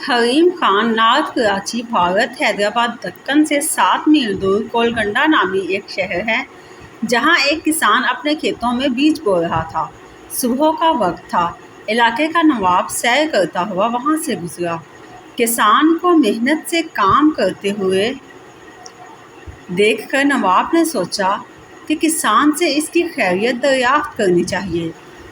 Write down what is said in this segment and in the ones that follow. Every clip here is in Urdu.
حریم خان نارتھ کراچی، بھارت۔ حیدرآباد دکن سے 7 میل دور کولکنڈہ نامی ایک شہر ہے، جہاں ایک کسان اپنے کھیتوں میں بیج بو رہا تھا۔ صبح کا وقت تھا۔ علاقے کا نواب سیر کرتا ہوا وہاں سے گزرا۔ کسان کو محنت سے کام کرتے ہوئے دیکھ کر نواب نے سوچا کہ کسان سے اس کی خیریت دریافت کرنی چاہیے۔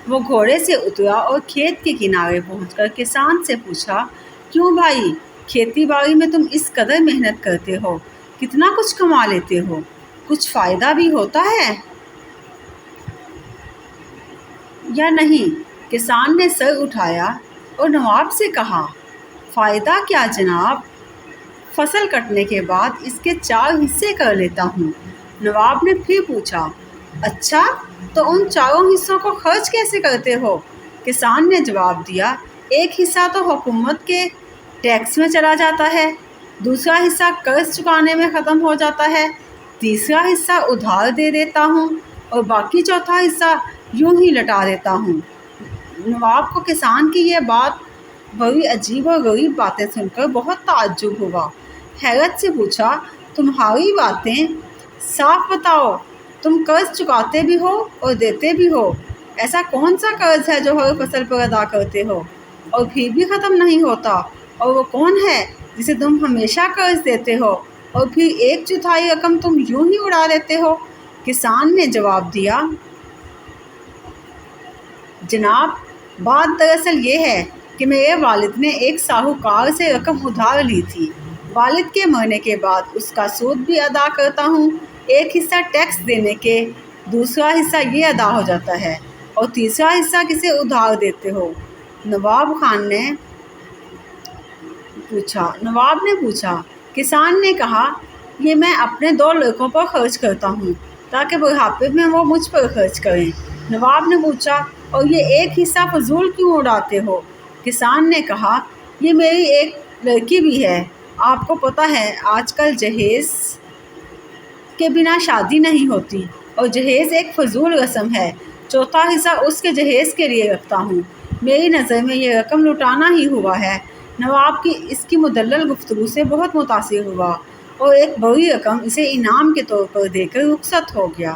وہ گھوڑے سے اترا اور کھیت کے کنارے پہنچ کر کسان سے پوچھا، کیوں بھائی، کھیتی باڑی میں تم اس قدر محنت کرتے ہو، کتنا کچھ کما لیتے ہو، کچھ فائدہ بھی ہوتا ہے یا نہیں؟ کسان نے سر اٹھایا اور نواب سے کہا، فائدہ کیا جناب، فصل کٹنے کے بعد اس کے 4 حصے کر لیتا ہوں۔ نواب نے پھر پوچھا، اچھا، تو ان 4 حصوں کو خرچ کیسے کرتے ہو؟ کسان نے جواب دیا، ایک حصہ تو حکومت کے ٹیکس میں چلا جاتا ہے، دوسرا حصہ قرض چکانے میں ختم ہو جاتا ہے، تیسرا حصہ ادھار دے دیتا ہوں اور باقی چوتھا حصہ یوں ہی لٹا دیتا ہوں۔ نواب کو کسان کی یہ بات بڑی عجیب اور غریب باتیں سن کر بہت تعجب ہوا۔ حیرت سے پوچھا، تمہاری باتیں صاف بتاؤ، تم قرض چکاتے بھی ہو اور دیتے بھی ہو، ایسا کون سا قرض ہے جو ہر فصل پر ادا کرتے ہو اور پھر بھی ختم نہیں ہوتا، اور وہ کون ہے جسے تم ہمیشہ قرض دیتے ہو اور پھر 1/4 رقم تم یوں ہی اڑا دیتے ہو؟ کسان نے جواب دیا، جناب، بات دراصل یہ ہے کہ میرے والد نے ایک ساہوکار سے رقم ادھار لی تھی۔ والد کے مرنے کے بعد اس کا سود بھی ادا کرتا ہوں۔ ایک حصہ ٹیکس دینے کے، دوسرا حصہ یہ ادا ہو جاتا ہے، اور تیسرا حصہ کسے ادھار دیتے ہو؟ نواب نے پوچھا۔ کسان نے کہا، یہ میں اپنے 2 لڑکوں پر خرچ کرتا ہوں تاکہ بڑھاپے میں وہ مجھ پر خرچ کریں۔ نواب نے پوچھا، اور یہ ایک حصہ فضول کیوں اڑاتے ہو؟ کسان نے کہا، یہ میری ایک لڑکی بھی ہے، آپ کو پتہ ہے آج کل جہیز کے بنا شادی نہیں ہوتی، اور جہیز ایک فضول رسم ہے، چوتھا حصہ اس کے جہیز کے لیے رکھتا ہوں۔ میری نظر میں یہ رقم لٹانا ہی ہوا ہے۔ نواب کی اس کی مدلل گفتگو سے بہت متاثر ہوا اور ایک بڑی رقم اسے انعام کے طور پر دے کر رخصت ہو گیا۔